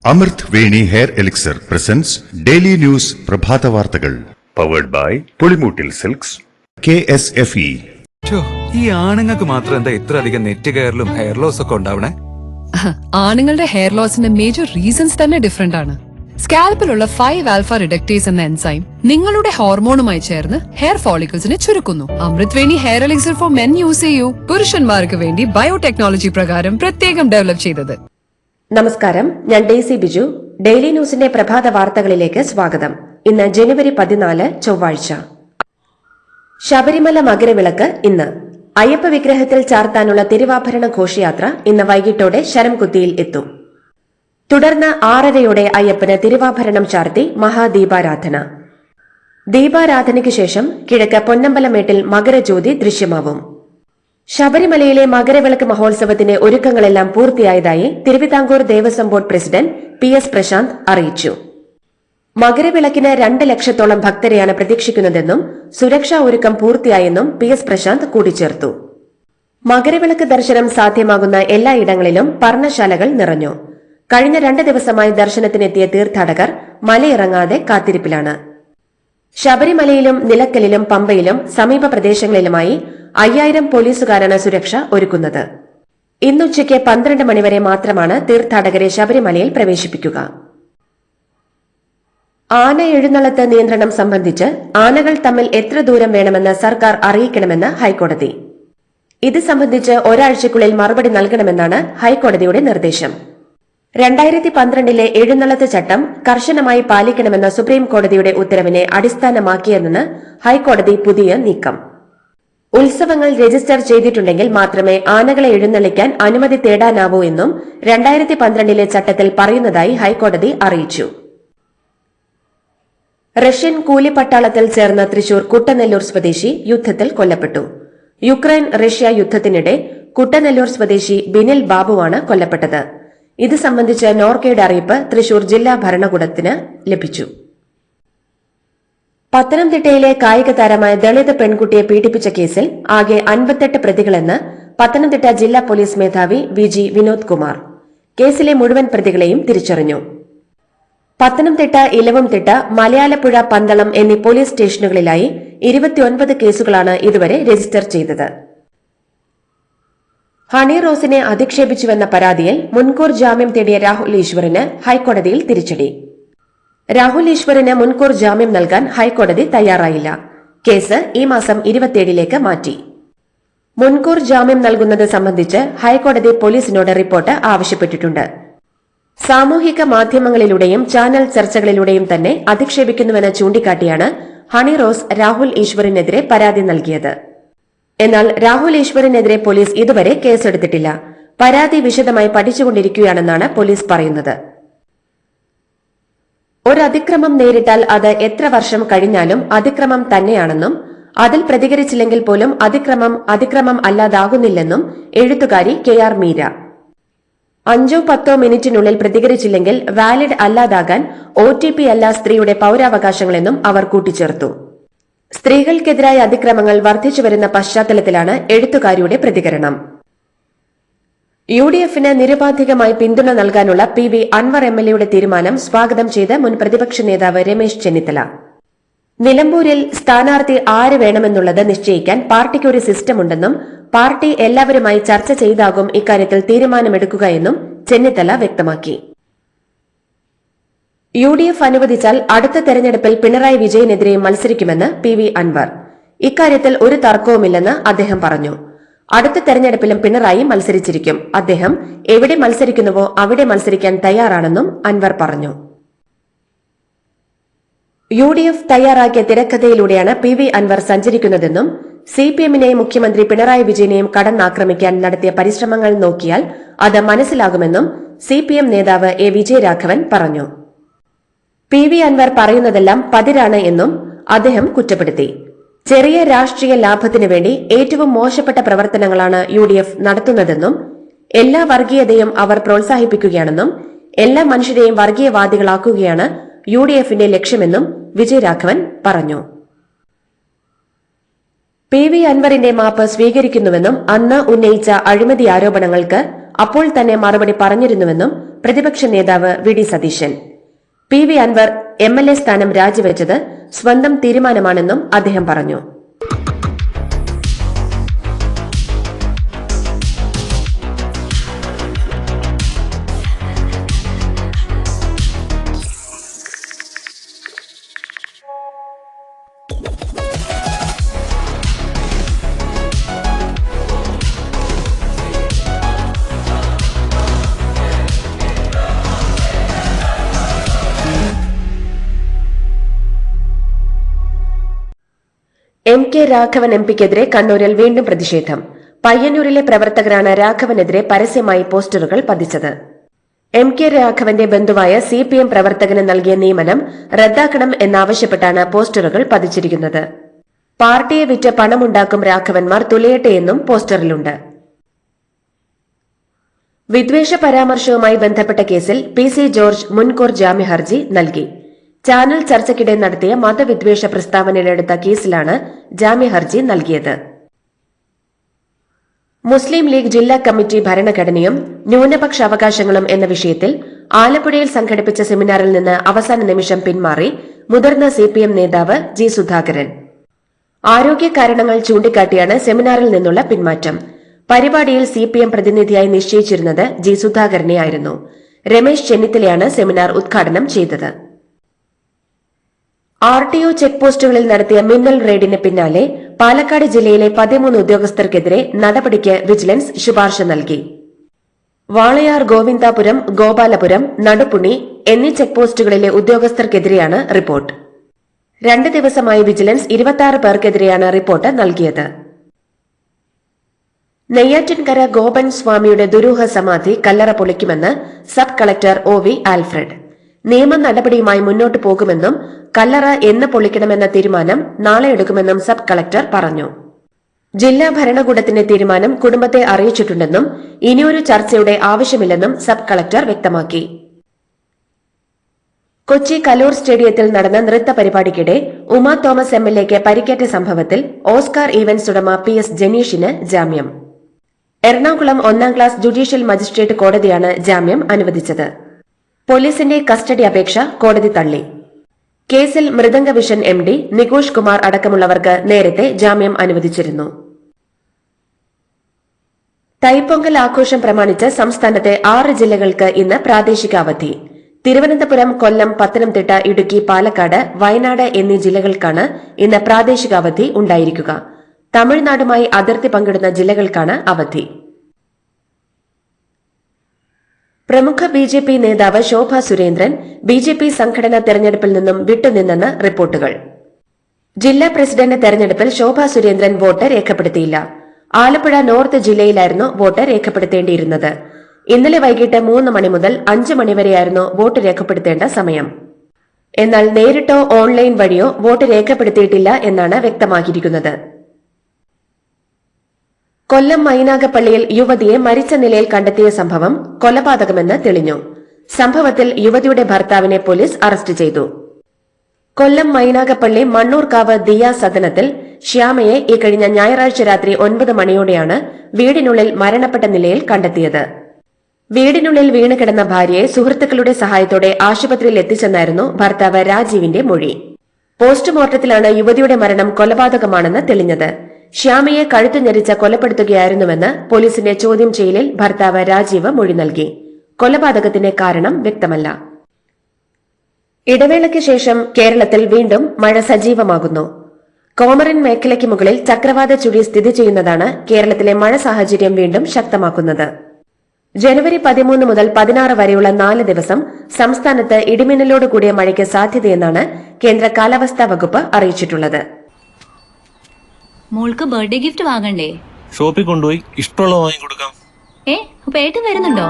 അമൃത് Veni hair elixir presents daily news പ്രഭാത വാർത്തകൾ powered by Pulimoottil Silks KSFE. ഈ ആണുങ്ങൾക്ക് മാത്രം എന്താ ഇത്ര അധികം നെറ്റ് കെയറിലും ഹെയർ ലോസ് ഒക്കെ ഉണ്ടാവണേ? ആണുങ്ങളുടെ ഹെയർ ലോസിന്റെ മേജർ റീസൺസ് തന്നെ ഡിഫറെന്റ് ആണ്. സ്കാൽപ്പിലുള്ള 5 ആൽഫ റിഡക്ടേസ് എന്ന എൻസൈം നിങ്ങളുടെ ഹോർമോണുമായി ചേർന്ന് ഹെയർ ഫോളിക്കിൾസിനെ ചുരുക്കുന്നു. Amrut Veni hair elixir for men use ചെയ്യൂ. പുരുഷന്മാർക്ക് വേണ്ടി ബയോടെക്നോളജി പ്രകാരം പ്രത്യേകം ഡെവലപ്പ് ചെയ്തത്. നമസ്കാരം, ഞാൻ ഡെയ്സി ബിജു. ഡെയിലി ന്യൂസിന്റെ പ്രഭാത വാർത്തകളിലേക്ക് സ്വാഗതം. ഇന്ന് ജനുവരി 14 ചൊവ്വാഴ്ച. ശബരിമല മകരവിളക്ക് ഇന്ന്. അയ്യപ്പ വിഗ്രഹത്തിൽ ചാർത്താനുള്ള തിരുവാഭരണ ഘോഷയാത്ര ഇന്ന് വൈകിട്ടോടെ ശരംകുത്തിയിൽ എത്തും. തുടർന്ന് 6:30 അയ്യപ്പന് തിരുവാഭരണം ചാർത്തി മഹാദീപാരാധന. ദീപാരാധനയ്ക്ക് ശേഷം കിഴക്ക് പൊന്നമ്പലമേട്ടിൽ മകരജ്യോതി ദൃശ്യമാവും. ശബരിമലയിലെ മകരവിളക്ക് മഹോത്സവത്തിന്റെ ഒരുക്കങ്ങളെല്ലാം പൂർത്തിയായതായി Thiruvithamkoor Devaswom board president PS Prashanth അറിയിച്ചു. മകരവിളക്കിന് 2 ലക്ഷത്തോളം ഭക്തരെയാണ് പ്രതീക്ഷിക്കുന്നതെന്നും സുരക്ഷാ ഒരുക്കം പൂർത്തിയായെന്നും PS പ്രശാന്ത് കൂട്ടിച്ചേർത്തു. മകരവിളക്ക് ദർശനം സാധ്യമാകുന്ന എല്ലായിടങ്ങളിലും പർണശാലകൾ നിറഞ്ഞു. കഴിഞ്ഞ 2 ദിവസമായി ദർശനത്തിനെത്തിയ തീർത്ഥാടകർ മലയിറങ്ങാതെ കാത്തിരിപ്പിലാണ്. ശബരിമലയിലും നിലക്കലിലും പമ്പയിലും സമീപ പ്രദേശങ്ങളിലുമായി 5000 പോലീസുകാരാണ് സുരക്ഷ ഒരുക്കുന്നത്. ഇന്നുച്ചയ്ക്ക് 12 മണിവരെ മാത്രമാണ് തീർത്ഥാടകരെ ശബരിമലയിൽ പ്രവേശിപ്പിക്കുക. ആന എഴുന്നള്ളത്ത് നിയന്ത്രണം സംബന്ധിച്ച് ആനകൾ തമ്മിൽ എത്ര ദൂരം വേണമെന്ന് സർക്കാർ അറിയിക്കണമെന്ന് ഹൈക്കോടതി. ഇത് സംബന്ധിച്ച് ഒരാഴ്ചയ്ക്കുള്ളിൽ മറുപടി നൽകണമെന്നാണ് ഹൈക്കോടതിയുടെ നിർദ്ദേശം. 2012 എഴുന്നള്ളത്ത് ചട്ടം കർശനമായി പാലിക്കണമെന്ന സുപ്രീം കോടതിയുടെ ഉത്തരവിനെ അടിസ്ഥാനമാക്കിയെന്ന് ഹൈക്കോടതി പുതിയ നീക്കം. ഉത്സവങ്ങൾ രജിസ്റ്റർ ചെയ്തിട്ടുണ്ടെങ്കിൽ മാത്രമേ ആനകളെ എഴുന്നള്ളിക്കാൻ അനുമതി തേടാനാവൂ എന്നും 2012 ചട്ടത്തിൽ പറയുന്നതായി ഹൈക്കോടതി അറിയിച്ചു. റഷ്യൻ കൂലിപ്പട്ടാളത്തിൽ ചേർന്ന തൃശൂർ കുട്ടനെല്ലൂർ സ്വദേശി യുദ്ധത്തിൽ കൊല്ലപ്പെട്ടു. യുക്രൈൻ റഷ്യ യുദ്ധത്തിനിടെ കുട്ടനെല്ലൂർ സ്വദേശി ബിനിൽ ബാബുവാണ് കൊല്ലപ്പെട്ടത്. ഇത് സംബന്ധിച്ച് നോർക്കയുടെ അറിയിപ്പ് തൃശൂർ ജില്ലാ ഭരണകൂടത്തിന് ലഭിച്ചു. പത്തനംതിട്ടയിലെ കായിക താരമായ ദളിത് പെൺകുട്ടിയെ പീഡിപ്പിച്ച കേസിൽ ആകെ 58 പ്രതികളെന്ന് പത്തനംതിട്ട ജില്ലാ പോലീസ് മേധാവി VG വിനോദ് കുമാർ. കേസിലെ മുഴുവൻ പ്രതികളെയും തിരിച്ചറിഞ്ഞു. പത്തനംതിട്ട, ഇലവുംതിട്ട, മലയാലപ്പുഴ, പന്തളം എന്നീ പോലീസ് സ്റ്റേഷനുകളിലായി 29 കേസുകളാണ് ഇതുവരെ രജിസ്റ്റർ ചെയ്തത്. ഹണി റോസിനെ അധിക്ഷേപിച്ചുവെന്ന പരാതിയിൽ മുൻകൂർ ജാമ്യം തേടിയ രാഹുൽ ഈശ്വറിന് ഹൈക്കോടതിയിൽ തിരിച്ചടി. രാഹുൽ ഈശ്വറിന് മുൻകൂർ ജാമ്യം നൽകാൻ ഹൈക്കോടതി തയ്യാറായില്ല. കേസ് ഈ മാസം 27 മാറ്റി. മുൻകൂർ ജാമ്യം നൽകുന്നത് സംബന്ധിച്ച് ഹൈക്കോടതി പോലീസിനോട് റിപ്പോർട്ട് ആവശ്യപ്പെട്ടിട്ടുണ്ട്. സാമൂഹിക മാധ്യമങ്ങളിലൂടെയും ചാനൽ ചർച്ചകളിലൂടെയും തന്നെ അധിക്ഷേപിക്കുന്നുവെന്ന് ചൂണ്ടിക്കാട്ടിയാണ് ഹണി റോസ് രാഹുൽ ഈശ്വറിനെതിരെ പരാതി നൽകിയത്. എന്നാൽ രാഹുൽ ഈശ്വറിനെതിരെ പോലീസ് ഇതുവരെ കേസെടുത്തിട്ടില്ല. പരാതി വിശദമായി പഠിച്ചുകൊണ്ടിരിക്കുകയാണെന്നാണ് പോലീസ് പറയുന്നത്. ഒരതിക്രമം നേരിട്ടാൽ അത് എത്ര വർഷം കഴിഞ്ഞാലും അതിക്രമം തന്നെയാണെന്നും അതിൽ പ്രതികരിച്ചില്ലെങ്കിൽ പോലും അതിക്രമം അല്ലാതാകുന്നില്ലെന്നും എഴുത്തുകാരി KR മീര. 5-10 മിനിറ്റിനുള്ളിൽ പ്രതികരിച്ചില്ലെങ്കിൽ വാലിഡ് അല്ലാതാകാൻ OTP അല്ല സ്ത്രീയുടെ പൌരാവകാശങ്ങളെന്നും അവർ കൂട്ടിച്ചേർത്തു. സ്ത്രീകൾക്കെതിരായ അതിക്രമങ്ങൾ വർദ്ധിച്ചുവരുന്ന പശ്ചാത്തലത്തിലാണ് എഴുത്തുകാരിയുടെ പ്രതികരണം. UDFന് നിരുപാധികമായി പിന്തുണ നൽകാനുള്ള PV അൻവർ MLAയുടെ തീരുമാനം സ്വാഗതം ചെയ്ത് മുൻ പ്രതിപക്ഷ നേതാവ് രമേശ് ചെന്നിത്തല. നിലമ്പൂരിൽ സ്ഥാനാർത്ഥി ആര് വേണമെന്നുള്ളത് നിശ്ചയിക്കാൻ പാർട്ടിക്ക് ഒരു സിസ്റ്റമുണ്ടെന്നും പാർട്ടി എല്ലാവരുമായി ചർച്ച ചെയ്താകും ഇക്കാര്യത്തിൽ തീരുമാനമെടുക്കുക എന്നും ചെന്നിത്തല വ്യക്തമാക്കി. UDF അനുവദിച്ചാൽ അടുത്ത തെരഞ്ഞെടുപ്പിൽ പിണറായി വിജയനെതിരെ മത്സരിക്കുമെന്ന് PV അൻവർ. ഇക്കാര്യത്തിൽ ഒരു തർക്കവുമില്ലെന്ന് അദ്ദേഹം പറഞ്ഞു. അടുത്ത തെരഞ്ഞെടുപ്പിലും പിണറായി മത്സരിച്ചിരിക്കും. അദ്ദേഹം എവിടെ മത്സരിക്കുന്നുവോ അവിടെ മത്സരിക്കാൻ തയ്യാറാണെന്നും അൻവർ പറഞ്ഞു. UDF തയ്യാറാക്കിയ തിരക്കഥയിലൂടെയാണ് PV അൻവർ സഞ്ചരിക്കുന്നതെന്നും CPMനെയും മുഖ്യമന്ത്രി പിണറായി വിജയനെയും കടന്നാക്രമിക്കാൻ നടത്തിയ പരിശ്രമങ്ങൾ നോക്കിയാൽ അത് മനസ്സിലാകുമെന്നും CPM നേതാവ് A വിജയരാഘവൻ പറഞ്ഞു. PV അൻവർ പറയുന്നതെല്ലാം പതിരാണ് എന്നും അദ്ദേഹം കുറ്റപ്പെടുത്തി. ചെറിയ രാഷ്ട്രീയ ലാഭത്തിനു വേണ്ടി ഏറ്റവും മോശപ്പെട്ട പ്രവർത്തനങ്ങളാണ് UDF നടത്തുന്നതെന്നും എല്ലാ വർഗീയതയും അവർ പ്രോത്സാഹിപ്പിക്കുകയാണെന്നും എല്ലാ മനുഷ്യരെയും വർഗീയവാദികളാക്കുകയാണ് UDFന്റെ ലക്ഷ്യമെന്നും വിജയരാഘവൻ പറഞ്ഞു. PV അൻവറിന്റെ മാപ്പ് സ്വീകരിക്കുന്നുവെന്നും അന്ന് ഉന്നയിച്ച അഴിമതി ആരോപണങ്ങൾക്ക് അപ്പോൾ തന്നെ മറുപടി പറഞ്ഞിരുന്നുവെന്നും പ്രതിപക്ഷ നേതാവ് V D Satheesan. P V Anvar MLA സ്ഥാനം രാജിവെച്ചത് സ്വന്തം തീരുമാനമാണെന്നും അദ്ദേഹം പറഞ്ഞു. MK രാഘവൻ MPക്കെതിരെ കണ്ണൂരിൽ വീണ്ടും പ്രതിഷേധം. പയ്യന്നൂരിലെ പ്രവർത്തകരാണ് രാഘവനെതിരെ പരസ്യമായി പോസ്റ്ററുകൾ പതിച്ചത്. MK രാഘവന്റെ ബന്ധുവായ CPM പ്രവർത്തകന് നൽകിയ നിയമനം റദ്ദാക്കണം എന്നാവശ്യപ്പെട്ടാണ് പോസ്റ്ററുകൾ പതിച്ചിരിക്കുന്നത്. പാർട്ടിയെ വിറ്റ് പണമുണ്ടാക്കും രാഘവന്മാർ തുലയട്ടെയെന്നും പോസ്റ്ററിലുണ്ട്. വിദ്വേഷ പരാമർശവുമായി ബന്ധപ്പെട്ട കേസിൽ PC ജോർജ് മുൻകൂർ ജാമ്യ ഹർജി നൽകി. ചാനൽ ചർച്ചയ്ക്കിടെ നടത്തിയ മതവിദ്വേഷ പ്രസ്താവനയിലെടുത്ത കേസിലാണ് ജാമ്യഹർജി നൽകിയത്. മുസ്ലിം ലീഗ് ജില്ലാ കമ്മിറ്റി ഭരണഘടനയും ന്യൂനപക്ഷ അവകാശങ്ങളും എന്ന വിഷയത്തിൽ ആലപ്പുഴയിൽ സംഘടിപ്പിച്ച സെമിനാറിൽ നിന്ന് അവസാന നിമിഷം പിന്മാറി മുതിർന്ന CPM നേതാവ് G. സുധാകരൻ. ആരോഗ്യ കാരണങ്ങൾ ചൂണ്ടിക്കാട്ടിയാണ് സെമിനാറിൽ നിന്നുള്ള പിന്മാറ്റം. പരിപാടിയിൽ CPM പ്രതിനിധിയായി നിശ്ചയിച്ചിരുന്നത് G. സുധാകരനെയായിരുന്നു. രമേശ് ചെന്നിത്തലയാണ് സെമിനാർ ഉദ്ഘാടനം ചെയ്തത്. RTO ചെക്ക് പോസ്റ്റുകളിൽ നടത്തിയ മിന്നൽ റെയ്ഡിന് പിന്നാലെ പാലക്കാട് ജില്ലയിലെ 13 ഉദ്യോഗസ്ഥർക്കെതിരെ നടപടിക്ക് വിജിലൻസ് ശുപാർശ നൽകി. വാളയാർ, ഗോവിന്ദാപുരം, ഗോപാലപുരം, നടുപ്പുണി എന്നീ ചെക്ക് പോസ്റ്റുകളിലെ ഉദ്യോഗസ്ഥർക്കെതിരെയാണ് റിപ്പോർട്ട്. 2 ദിവസമായി വിജിലൻസ് 26 പേർക്കെതിരെയാണ് റിപ്പോർട്ട് നൽകിയത്. നെയ്യാറ്റിൻകര ഗോപൻ സ്വാമിയുടെ ദുരൂഹ സമാധി കല്ലറ പൊളിക്കുമെന്ന് സബ് കളക്ടർ OV ആൽഫ്രഡ്. നിയമ നടപടിയുമായി മുന്നോട്ടു പോകുമെന്നും കല്ലറ എന്ന് പൊളിക്കണമെന്ന തീരുമാനം നാളെ എടുക്കുമെന്നും സബ് കളക്ടർ പറഞ്ഞു. ജില്ലാ ഭരണകൂടത്തിന്റെ തീരുമാനം കുടുംബത്തെ അറിയിച്ചിട്ടുണ്ടെന്നും ഇനിയൊരു ചർച്ചയുടെ ആവശ്യമില്ലെന്നും സബ് കളക്ടർ വ്യക്തമാക്കി. കൊച്ചി കലൂർ സ്റ്റേഡിയത്തിൽ നടന്ന നൃത്ത പരിപാടിക്കിടെ ഉമാ തോമസ് MLAക്ക് പരിക്കേറ്റ സംഭവത്തിൽ ഓസ്കാർ ഈവന്റ്സ് ഉടമ PS ജനീഷിന് ജാമ്യം. എറണാകുളം 1ാം ക്ലാസ് ജുഡീഷ്യൽ മജിസ്ട്രേറ്റ് കോടതിയാണ് ജാമ്യം അനുവദിച്ചത്. പോലീസിന്റെ കസ്റ്റഡി അപേക്ഷ കോടതി തള്ളി. കേസിൽ മൃദംഗ വിഷൻ MD നികോഷ് കുമാർ അടക്കമുള്ളവർക്ക് നേരത്തെ ജാമ്യം അനുവദിച്ചിരുന്നു. തൈപ്പൊങ്കൽ ആഘോഷം പ്രമാണിച്ച് സംസ്ഥാനത്തെ 6 ജില്ലകൾക്ക് ഇന്ന് പ്രാദേശിക അവധി. തിരുവനന്തപുരം, കൊല്ലം, പത്തനംതിട്ട, ഇടുക്കി, പാലക്കാട്, വയനാട് എന്നീ ജില്ലകൾക്കാണ് ഇന്ന് പ്രാദേശിക അവധി ഉണ്ടായിരിക്കുക. തമിഴ്നാടുമായി അതിർത്തി പങ്കിടുന്ന ജില്ലകൾക്കാണ് അവധി. പ്രമുഖ BJP നേതാവ് ശോഭ സുരേന്ദ്രൻ BJP സംഘടനാ തെരഞ്ഞെടുപ്പിൽ നിന്നും വിട്ടുനിന്നെന്ന് റിപ്പോർട്ടുകൾ. ജില്ലാ പ്രസിഡന്റ് തെരഞ്ഞെടുപ്പിൽ ശോഭ സുരേന്ദ്രൻ വോട്ട് രേഖപ്പെടുത്തിയില്ല. ആലപ്പുഴ നോർത്ത് ജില്ലയിലായിരുന്നു വോട്ട് രേഖപ്പെടുത്തേണ്ടിയിരുന്നത്. ഇന്നലെ വൈകിട്ട് 3 മണി മുതൽ 5 മണിവരെയായിരുന്നു വോട്ട് രേഖപ്പെടുത്തേണ്ട സമയം. എന്നാൽ നേരിട്ടോ ഓൺലൈൻ വഴിയോ വോട്ട് രേഖപ്പെടുത്തിയിട്ടില്ല എന്നാണ് വ്യക്തമാക്കിയിരിക്കുന്നത്. കൊല്ലം മൈനാഗപ്പള്ളിയിൽ യുവതിയെ മരിച്ച നിലയിൽ കണ്ടെത്തിയ സംഭവം കൊലപാതകമെന്ന് തെളിഞ്ഞു. സംഭവത്തിൽ യുവതിയുടെ ഭർത്താവിനെ പോലീസ് അറസ്റ്റ് ചെയ്തു. കൊല്ലം മൈനാഗപ്പള്ളി മണ്ണൂർക്കാവ് ദിയ സദനത്തിൽ ശ്യാമയെ ഇക്കഴിഞ്ഞ ഞായറാഴ്ച രാത്രി 9 മണിയോടെയാണ് വീടിനുള്ളിൽ മരണപ്പെട്ട നിലയിൽ കണ്ടെത്തിയത്. വീടിനുള്ളിൽ വീണുകിടന്ന ഭാര്യയെ സുഹൃത്തുക്കളുടെ സഹായത്തോടെ ആശുപത്രിയിൽ എത്തിച്ചെന്നായിരുന്നു ഭർത്താവ് രാജീവിന്റെ മൊഴി. പോസ്റ്റ്മോർട്ടത്തിലാണ് യുവതിയുടെ മരണം കൊലപാതകമാണെന്ന് തെളിഞ്ഞത്. ശ്യാമയെ കഴുത്തു ഞെരിച്ച് കൊലപ്പെടുത്തുകയായിരുന്നുവെന്ന് പോലീസിന്റെ ചോദ്യം ചെയ്യലിൽ ഭർത്താവ് രാജീവ് മൊഴി നൽകി. കൊലപാതകത്തിന്റെ കാരണം വ്യക്തമല്ല. ഇടവേളയ്ക്ക് ശേഷം കേരളത്തിൽ വീണ്ടും മഴ സജീവമാകുന്നു. കോമറിൻ മേഖലയ്ക്ക് മുകളിൽ ചക്രവാത ചുഴി സ്ഥിതി ചെയ്യുന്നതാണ് കേരളത്തിലെ മഴ സാഹചര്യം വീണ്ടും ശക്തമാക്കുന്നത്. ജനുവരി 13 മുതൽ 16 വരെയുള്ള 4 ദിവസം സംസ്ഥാനത്ത് ഇടിമിന്നലോട് കൂടിയ മഴയ്ക്ക് സാധ്യതയെന്നാണ് കേന്ദ്ര കാലാവസ്ഥാ വകുപ്പ് അറിയിച്ചിട്ടുള്ളത്. മോൾക്ക് ബർത്ത്ഡേ ഗിഫ്റ്റ് വാങ്ങണ്ടേ? ഷോപ്പിൽ കൊണ്ടുപോയി ഇഷ്ടമുള്ളത് വാങ്ങി കൊടുക്കാം. അപ്പൊ ഏട്ടൻ വരുന്നുണ്ടോ?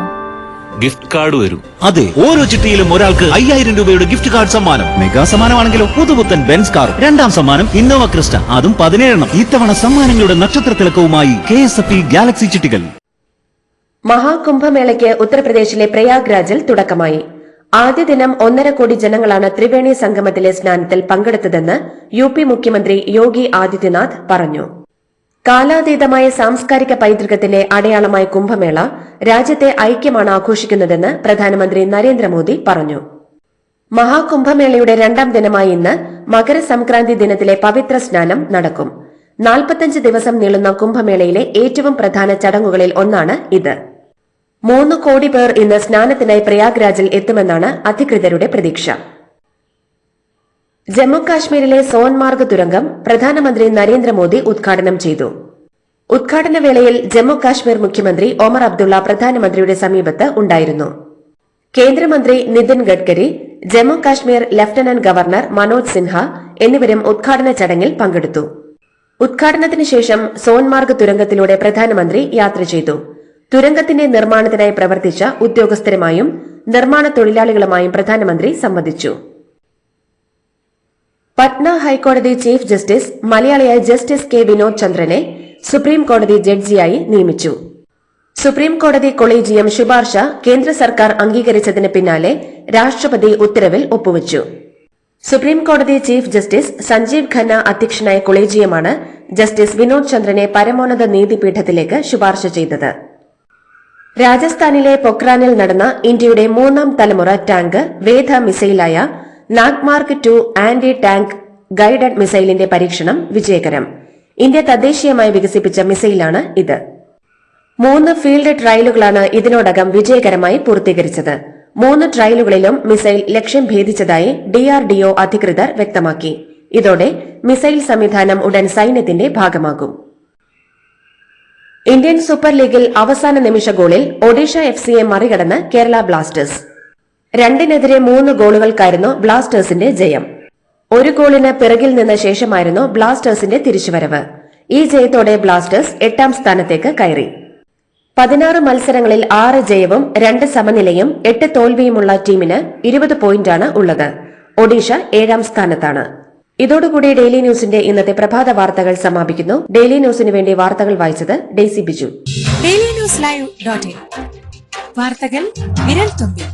ഗിഫ്റ്റ് കാർഡ് വരും. അതെ, ഓരോ ചിട്ടിയിലും ഒരാൾക്ക് 5000 രൂപയുടെ ഗിഫ്റ്റ് കാർഡ് സമ്മാനം. മെഗാ സമ്മാനമാണെങ്കിലോ പുതുപുത്തൻ ബെൻസ് കാർ. 2ാം സമ്മാനം ഇന്നോവ ക്രിസ്റ്റ, അതും 17 ഇത്തവണ സമ്മാനങ്ങളുടെ നക്ഷത്ര തിളക്കവുമായി KSFE ഗാലക്സി ചിട്ടികൾ. മഹാകുംഭമേളയ്ക്ക് ഉത്തർപ്രദേശിലെ പ്രയാഗ്രാജിൽ തുടക്കമായി. ആദ്യ ദിനം 1.5 കോടി ജനങ്ങളാണ് ത്രിവേണി സംഗമത്തിലെ സ്നാനത്തിൽ പങ്കെടുത്തതെന്ന് UP മുഖ്യമന്ത്രി യോഗി ആദിത്യനാഥ് പറഞ്ഞു. കാലാതീതമായ സാംസ്കാരിക പൈതൃകത്തിന്റെ അടയാളമായ കുംഭമേള രാജ്യത്തെ ഐക്യമാണ് ആഘോഷിക്കുന്നതെന്ന് പ്രധാനമന്ത്രി നരേന്ദ്രമോദി പറഞ്ഞു. മഹാകുംഭമേളയുടെ 2ാം ദിനമായ ഇന്ന് മകരസംക്രാന്തി ദിനത്തിലെ പവിത്ര സ്നാനം നടക്കും. 45 ദിവസം നീളുന്ന കുംഭമേളയിലെ ഏറ്റവും പ്രധാന ചടങ്ങുകളിൽ ഒന്നാണ് ഇത്. 3 കോടി പേർ ഇന്ന് സ്നാനത്തിനായി പ്രയാഗ്രാജിൽ എത്തുമെന്നാണ് അധികൃതരുടെ പ്രതീക്ഷ. ജമ്മുകാശ്മീരിലെ സോൻമാർഗ് തുരങ്കം പ്രധാനമന്ത്രി നരേന്ദ്രമോദി ഉദ്ഘാടനം ചെയ്തു. ഉദ്ഘാടന വേളയിൽ ജമ്മുകാശ്മീർ മുഖ്യമന്ത്രി ഒമർ അബ്ദുള്ള പ്രധാനമന്ത്രിയുടെ സമീപത്ത് ഉണ്ടായിരുന്നു. കേന്ദ്രമന്ത്രി നിതിൻ ഗഡ്കരി, ജമ്മുകാശ്മീർ ലഫ്റ്റനന്റ് ഗവർണർ മനോജ് സിൻഹ എന്നിവരും ഉദ്ഘാടന ചടങ്ങിൽ പങ്കെടുത്തു. ഉദ്ഘാടനത്തിന് ശേഷം സോൻമാർഗ് തുരങ്കത്തിലൂടെ പ്രധാനമന്ത്രി യാത്ര ചെയ്തു. തുരങ്കത്തിന്റെ നിർമ്മാണത്തിനായി പ്രവർത്തിച്ച ഉദ്യോഗസ്ഥരുമായും നിർമ്മാണ തൊഴിലാളികളുമായും പ്രധാനമന്ത്രി സംവദിച്ചു. പട്ന ഹൈക്കോടതി ചീഫ് ജസ്റ്റിസ് മലയാളിയായ ജസ്റ്റിസ് കെ വിനോദ് ചന്ദ്രനെ സുപ്രീം കോടതി ജഡ്ജിയായി നിയമിച്ചു. സുപ്രീം കോടതി കൊളീജിയം ശുപാർശ കേന്ദ്ര സർക്കാർ അംഗീകരിച്ചതിന് പിന്നാലെ രാഷ്ട്രപതി ഉത്തരവിൽ ഒപ്പുവച്ചു. സുപ്രീം കോടതി ചീഫ് ജസ്റ്റിസ് സഞ്ജീവ് ഖന്ന അധ്യക്ഷനായ കൊളീജിയമാണ് ജസ്റ്റിസ് വിനോദ് ചന്ദ്രനെ പരമോന്നത നീതിപീഠത്തിലേക്ക് ശുപാർശ ചെയ്തത്. രാജസ്ഥാനിലെ പൊക്രാനിൽ നടന്ന ഇന്ത്യയുടെ 3ാം തലമുറ ടാങ്ക് വേധ മിസൈലായ നാഗ്മാർക്ക് 2 ആന്റി ടാങ്ക് ഗൈഡഡ് മിസൈലിന്റെ പരീക്ഷണം വിജയകരം. ഇന്ത്യ തദ്ദേശീയമായി വികസിപ്പിച്ച മിസൈലാണ് ഇത്. 3 ഫീൽഡ് ട്രയലുകളാണ് ഇതിനോടകം വിജയകരമായി പൂർത്തീകരിച്ചത്. 3 ട്രയലുകളിലും മിസൈൽ ലക്ഷ്യം ഭേദിച്ചതായി DRDO അധികൃതർ വ്യക്തമാക്കി. ഇതോടെ മിസൈൽ സംവിധാനം ഉടൻ സൈന്യത്തിന്റെ ഭാഗമാകും. ഇന്ത്യൻ സൂപ്പർ ലീഗിൽ അവസാന നിമിഷ ഗോളിൽ ഒഡീഷ FCയെ മറികടന്ന് കേരള ബ്ലാസ്റ്റേഴ്സ്. 2-നെതിരെ 3 ഗോളുകൾക്കായിരുന്നു ബ്ലാസ്റ്റേഴ്സിന്റെ ജയം. 1 ഗോളിന് പിറകിൽ നിന്ന ശേഷമായിരുന്നു ബ്ലാസ്റ്റേഴ്സിന്റെ തിരിച്ചുവരവ്. ഈ ജയത്തോടെ ബ്ലാസ്റ്റേഴ്സ് 8ാം സ്ഥാനത്തേക്ക് കയറി. 16 മത്സരങ്ങളിൽ 6 ജയവും 2 സമനിലയും 8 തോൽവിയുമുള്ള ടീമിന് 20 പോയിന്റാണ് ഉള്ളത്. ഒഡീഷ 7ാം സ്ഥാനത്താണ്. ഇതോടുകൂടി ഡെയിലി ന്യൂസിന്റെ ഇന്നത്തെ പ്രഭാത വാർത്തകൾ സമാപിക്കുന്നു. ഡെയിലി ന്യൂസിന് വേണ്ടി വാർത്തകൾ വായിച്ചത് ഡെയ്സി ബിജു. ഡെയിലി ന്യൂസ് ലൈവ്.in വാർത്തകൾ വിരൽ തുമ്പിൽ.